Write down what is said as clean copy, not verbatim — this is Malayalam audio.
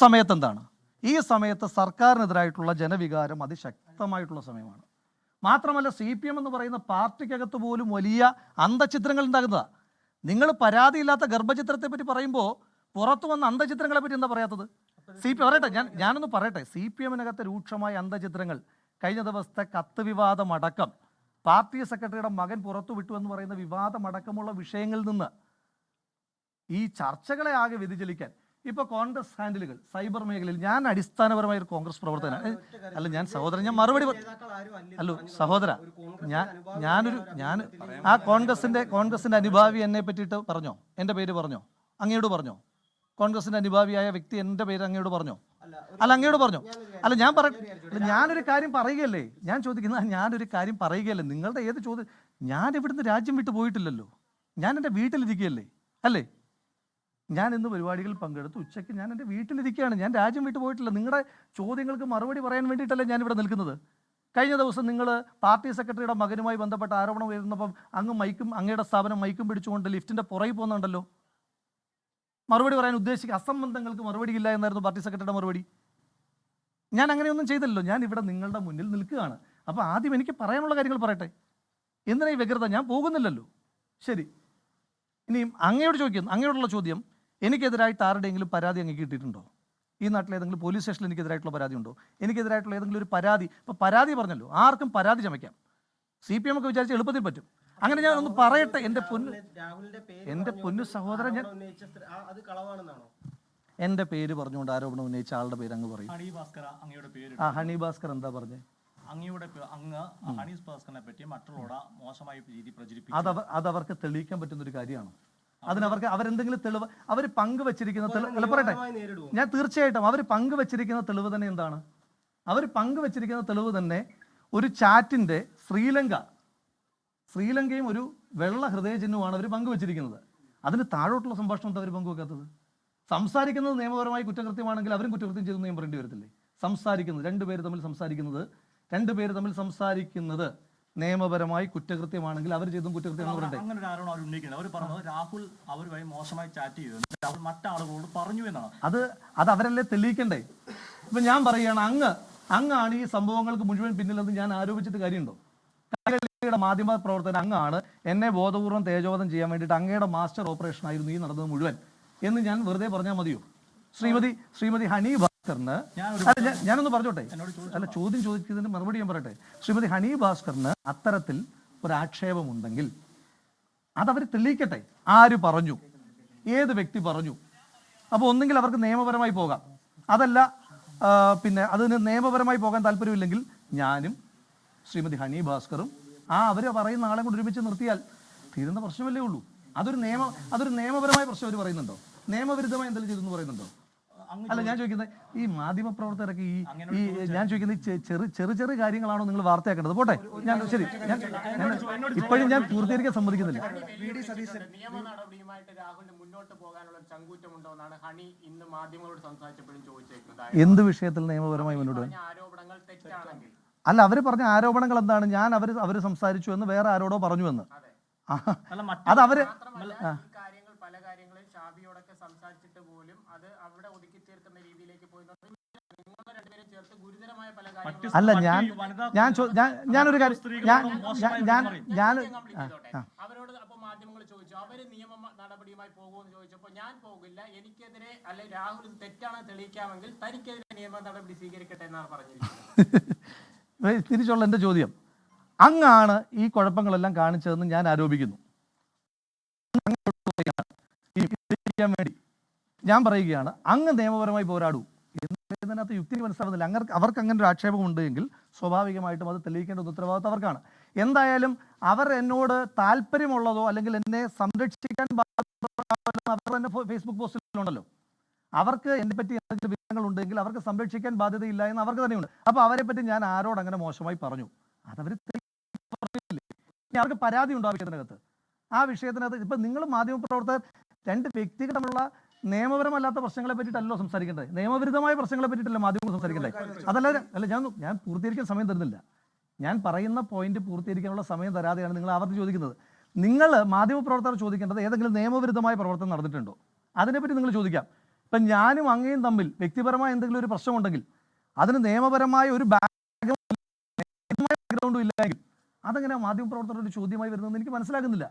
സമയത്ത് എന്താണ്? ഈ സമയത്ത് സർക്കാരിനെതിരായിട്ടുള്ള ജനവികാരം അതിശക്തമായിട്ടുള്ള സമയമാണ്. മാത്രമല്ല CPM എന്ന് പറയുന്ന പാർട്ടിക്കകത്ത് പോലും വലിയ അന്തചിത്രങ്ങൾ ഉണ്ടാകുന്നതാണ്. നിങ്ങൾ പരാതിയില്ലാത്ത ഗർഭചിത്രത്തെ പറ്റി പറയുമ്പോൾ പുറത്തു വന്ന അന്തചിത്രങ്ങളെ പറ്റി എന്താ പറയാത്തത്? പറയട്ടെ, ഞാനൊന്ന് പറയട്ടെ. CPMനകത്തെ രൂക്ഷമായ അന്തചിത്രങ്ങൾ, കഴിഞ്ഞ ദിവസത്തെ കത്ത് വിവാദമടക്കം, പാർട്ടി സെക്രട്ടറിയുടെ മകൻ പുറത്തു വിട്ടു എന്ന് പറയുന്ന വിവാദമടക്കമുള്ള വിഷയങ്ങളിൽ നിന്ന് ഈ ചർച്ചകളെ ആകെ വ്യതിചലിക്കാൻ ഇപ്പോൾ കോൺഗ്രസ് ഹാൻഡിലുകൾ സൈബർ മേഖലയിൽ, ഞാൻ അടിസ്ഥാനപരമായ ഒരു കോൺഗ്രസ് പ്രവർത്തകനാണ്. അല്ല, ഞാൻ സഹോദരൻ, ഞാൻ മറുപടി അല്ലോ സഹോദര, ഞാൻ ആ കോൺഗ്രസിന്റെ അനുഭാവി എന്നെ പറ്റിയിട്ട് പറഞ്ഞോ? എൻ്റെ പേര് പറഞ്ഞോ? അങ്ങയോട് പറഞ്ഞോ? കോൺഗ്രസിന്റെ അനുഭാവിയായ വ്യക്തി എൻ്റെ പേര് അങ്ങയോട് പറഞ്ഞോ? അല്ല, അങ്ങയോട് പറഞ്ഞോ? അല്ല, ഞാനൊരു കാര്യം പറയുകയല്ലേ, ഞാൻ ചോദിക്കുന്നത്, ഞാനൊരു കാര്യം പറയുകയല്ലേ. നിങ്ങളുടെ ഏത് ചോദ്യം? ഞാൻ ഇവിടുന്ന് രാജ്യം വിട്ടു പോയിട്ടില്ലല്ലോ, ഞാൻ എൻ്റെ വീട്ടിലിരിക്കുകയല്ലേ, അല്ലേ? ഞാൻ ഇന്ന് പരിപാടികളിൽ പങ്കെടുത്ത് ഉച്ചയ്ക്ക് ഞാൻ എൻ്റെ വീട്ടിലിരിക്കുകയാണ്, ഞാൻ രാജ്യം വിട്ടു പോയിട്ടില്ല. നിങ്ങളുടെ ചോദ്യങ്ങൾക്ക് മറുപടി പറയാൻ വേണ്ടിയിട്ടല്ലേ ഞാൻ ഇവിടെ നിൽക്കുന്നത്. കഴിഞ്ഞ ദിവസം നിങ്ങൾ പാർട്ടി സെക്രട്ടറിയുടെ മകനുമായി ബന്ധപ്പെട്ട ആരോപണം ഉയർന്നപ്പം അങ്ങയുടെ സ്ഥാപനം മൈക്കും പിടിച്ചുകൊണ്ട് ലിഫ്റ്റിൻ്റെ പുറകിൽ പോകുന്നുണ്ടല്ലോ. മറുപടി പറയാൻ അസംബന്ധങ്ങൾക്ക് മറുപടിയില്ല എന്നായിരുന്നു പാർട്ടി സെക്രട്ടറിയുടെ മറുപടി. ഞാൻ അങ്ങനെയൊന്നും ചെയ്തല്ലോ, ഞാൻ ഇവിടെ നിങ്ങളുടെ മുന്നിൽ നിൽക്കുകയാണ്. അപ്പോൾ ആദ്യം എനിക്ക് പറയാനുള്ള കാര്യങ്ങൾ പറയട്ടെ. എന്തിനാ ഈ വ്യഗ്രത? ഞാൻ പോകുന്നില്ലല്ലോ. ശരി, ഇനിയും അങ്ങയോടുള്ള ചോദ്യം, എനിക്കെതിരായിട്ട് ആരുടെയെങ്കിലും പരാതി അങ്ങ് കിട്ടിയിട്ടുണ്ടോ? ഈ നാട്ടിൽ ഏതെങ്കിലും പോലീസ് സ്റ്റേഷനിൽ എനിക്കെതിരായിട്ടുള്ള പരാതി ഉണ്ടോ? എനിക്കെതിരായിട്ടുള്ള ഏതെങ്കിലും ഒരു പരാതി, ഇപ്പോൾ പരാതി പറഞ്ഞല്ലോ, ആർക്കും പരാതി ചമയ്ക്കാം. CPM ഒക്കെ വിചാരിച്ച് എളുപ്പത്തിൽ പറ്റും. അങ്ങനെ ഞാൻ ഒന്ന് പറയട്ടെ, എൻ്റെ പൊന്നു സഹോദരൻ, എൻ്റെ പേര് പറഞ്ഞുകൊണ്ട് ആരോപണം ഉന്നയിച്ച ആളുടെ പേര് അങ്ങ് പറയും. ഹണി ഭാസ്കർ എന്താ പറഞ്ഞേ? അതവർക്ക് തെളിയിക്കാൻ പറ്റുന്ന ഒരു കാര്യമാണ്. അവരെന്തെങ്കിലും തെളിവ് അവർ പങ്കുവച്ചിരിക്കുന്ന തെളിവ് പറയട്ടെ. ഞാൻ തീർച്ചയായിട്ടും അവർ പങ്കുവച്ചിരിക്കുന്ന തെളിവ് തന്നെ എന്താണ്? അവർ പങ്കുവച്ചിരിക്കുന്ന തെളിവ് തന്നെ ഒരു ചാറ്റിൻ്റെ ശ്രീലങ്കയും ഒരു വെള്ള ഹൃദയചിഹ്നവുമാണ് അവർ പങ്കുവച്ചിരിക്കുന്നത്. അതിന് താഴോട്ടുള്ള സംഭാഷണം എന്താ അവർ പങ്കുവെക്കാത്തത്? സംസാരിക്കുന്നത് നിയമപരമായി കുറ്റകൃത്യമാണെങ്കിൽ അവരും കുറ്റകൃത്യം ചെയ്തു നിയമം പറയേണ്ടി വരത്തില്ലേ? രണ്ടുപേര് തമ്മിൽ സംസാരിക്കുന്നത് നിയമപരമായി കുറ്റകൃത്യമാണെങ്കിൽ അവർ ചെയ്തും കുറ്റകൃത്യം എന്ന് പറയട്ടെ. അങ്ങനെ ഒരു ആരോപണം അവർ ഉന്നയിക്കുന്നത്. അവർ പറഞ്ഞത് രാഹുൽ അവരുമായി മോശമായി ചാറ്റ് ചെയ്തു, രാഹുൽ മറ്റാളുകളോട് പറഞ്ഞു എന്നാണ്. അത് അവരല്ലേ തെളിയിക്കണ്ടേ? ഇപ്പം ഞാൻ പറയുകയാണ്, അങ്ങാണ് ഈ സംഭവങ്ങൾക്ക് മുഴുവൻ പിന്നിലെന്ന് ഞാൻ ആരോപിച്ചിട്ട് കാര്യമുണ്ടോ? മാധ്യമ പ്രവർത്തകൻ അങ്ങാണ് എന്നെ ബോധപൂർവ്വം തേജോവധം ചെയ്യാൻ വേണ്ടിയിട്ട് അങ്ങയുടെ മാസ്റ്റർ ഓപ്പറേഷൻ ആയിരുന്നു ഈ നടന്നത് മുഴുവൻ എന്ന് ഞാൻ വെറുതെ പറഞ്ഞാൽ മതിയോ? ശ്രീമതി ഹണി ഭാസ്കറിന്, ഞാനൊന്ന് പറഞ്ഞോട്ടെ, അല്ല ചോദ്യം ചോദിച്ചതിന് മറുപടി ഞാൻ പറയട്ടെ. ശ്രീമതി ഹണി ഭാസ്കറിന് അത്തരത്തിൽ ഒരു ആക്ഷേപമുണ്ടെങ്കിൽ അതവർ തെളിയിക്കട്ടെ. ആര് പറഞ്ഞു, ഏത് വ്യക്തി പറഞ്ഞു? അപ്പോൾ ഒന്നെങ്കിൽ അവർക്ക് നിയമപരമായി പോകാം, അതല്ല പിന്നെ അതിന് നിയമപരമായി പോകാൻ താല്പര്യമില്ലെങ്കിൽ ഞാനും ശ്രീമതി ഹണി ഭാസ്കറും അവർ പറയുന്ന ആളെ കൊണ്ട് ഒരുമിച്ച് നിർത്തിയാൽ തീരുന്ന പ്രശ്നമല്ലേ ഉള്ളൂ. അതൊരു നിയമപരമായ പ്രശ്നം അവർ പറയുന്നുണ്ടോ? നിയമവിരുദ്ധമായി എന്തെങ്കിലും ചെയ്തെന്ന് പറയുന്നുണ്ടോ? അല്ല, ഞാൻ ചോദിക്കുന്നത് ഈ മാധ്യമ പ്രവർത്തകരൊക്കെ ഞാൻ ചോദിക്കുന്നത് ചെറിയ കാര്യങ്ങളാണോ നിങ്ങൾ വാർത്തയാക്കേണ്ടത്? പോട്ടെ, ശരി, ഇപ്പോഴും ഞാൻ പൂർത്തീകരിക്കാൻ സമ്മതിക്കുന്നില്ല. എന്ത് വിഷയത്തിൽ നിയമപരമായി മുന്നോട്ട്? അല്ല, അവർ പറഞ്ഞ ആരോപണങ്ങൾ എന്താണ്? ഞാൻ അവർ സംസാരിച്ചു എന്ന് വേറെ ആരോടോ പറഞ്ഞു എന്ന്. അത് അവര് അല്ല, ഞാനൊരു കാര്യം അവരോട് അപ്പൊ മാധ്യമങ്ങൾ ചോദിച്ചു, അവര് നിയമ നടപടിയുമായി പോകുമെന്ന് ചോദിച്ചപ്പോൾ ഞാൻ പോകില്ല, എനിക്കെതിരെ അല്ലെ രാഹുൽ തെറ്റാണെന്ന് തെളിയിക്കാമെങ്കിൽ തനിക്കെതിരെ നിയമ നടപടി സ്വീകരിക്കട്ടെ എന്നാണ് പറഞ്ഞിരിക്കുന്നത്. തിരിച്ചുള്ള എൻ്റെ ചോദ്യം, അങ്ങാണ് ഈ കുഴപ്പങ്ങളെല്ലാം കാണിച്ചതെന്ന് ഞാൻ ആരോപിക്കുന്നു. വേണ്ടി ഞാൻ പറയുകയാണ്, അങ്ങ് നിയമപരമായി പോരാടൂ എന്നതിനകത്ത് യുക്തി മനസ്സിലാവുന്നില്ല. അവർക്ക് അങ്ങനെ ഒരു ആക്ഷേപം ഉണ്ടെങ്കിൽ സ്വാഭാവികമായിട്ടും അത് തെളിയിക്കേണ്ട ഉത്തരവാദിത്വം അവർക്കാണ്. എന്തായാലും അവർ എന്നോട് താല്പര്യമുള്ളതോ അല്ലെങ്കിൽ എന്നെ സംരക്ഷിക്കാൻ അവർ തന്നെ ഫേസ്ബുക്ക് പോസ്റ്റിലുണ്ടല്ലോ. അവർക്ക് എന്നെ പറ്റി എന്തെങ്കിലും വിവരങ്ങൾ ഉണ്ടെങ്കിൽ അവർക്ക് സംരക്ഷിക്കാൻ ബാധ്യതയില്ല എന്ന് അവർക്ക് തന്നെയുണ്ട്. അപ്പോൾ അവരെ പറ്റി ഞാൻ ആരോട് അങ്ങനെ മോശമായി പറഞ്ഞു? അതവർ പറഞ്ഞില്ലേ? അവർക്ക് പരാതി ഉണ്ടോ ആ വിഷയത്തിനകത്ത്? ഇപ്പം നിങ്ങൾ മാധ്യമപ്രവർത്തകർ രണ്ട് വ്യക്തികൾ തമ്മിലുള്ള നിയമപരമല്ലാത്ത പ്രശ്നങ്ങളെ പറ്റിയിട്ടല്ലോ സംസാരിക്കേണ്ടത്, നിയമവിരുദ്ധമായ പ്രശ്നങ്ങളെ പറ്റിയിട്ടല്ല മാധ്യമങ്ങൾ സംസാരിക്കേണ്ടത്. അതല്ല ഞാൻ പൂർത്തീകരിക്കാൻ സമയം തരുന്നില്ല. ഞാൻ പറയുന്ന പോയിന്റ് പൂർത്തീകരിക്കാനുള്ള സമയം തരാതെയാണ് നിങ്ങൾ ആവർത്തി ചോദിക്കുന്നത്. നിങ്ങൾ മാധ്യമപ്രവർത്തകർ ചോദിക്കേണ്ടത് ഏതെങ്കിലും നിയമവിരുദ്ധമായ പ്രവർത്തനം നടന്നിട്ടുണ്ടോ? അതിനെപ്പറ്റി നിങ്ങൾ ചോദിക്കാം. ഇപ്പം ഞാനും അങ്ങയും തമ്മിൽ വ്യക്തിപരമായ എന്തെങ്കിലും ഒരു പ്രശ്നമുണ്ടെങ്കിൽ അതിന് നിയമപരമായ ഒരു ബാക്ക്ഗ്രൗണ്ടും ഇല്ലെങ്കിൽ അതെങ്ങനെ മാധ്യമപ്രവർത്തകരുടെ ഒരു ചോദ്യമായി വരുന്നതെന്ന് എനിക്ക് മനസ്സിലാകുന്നില്ല.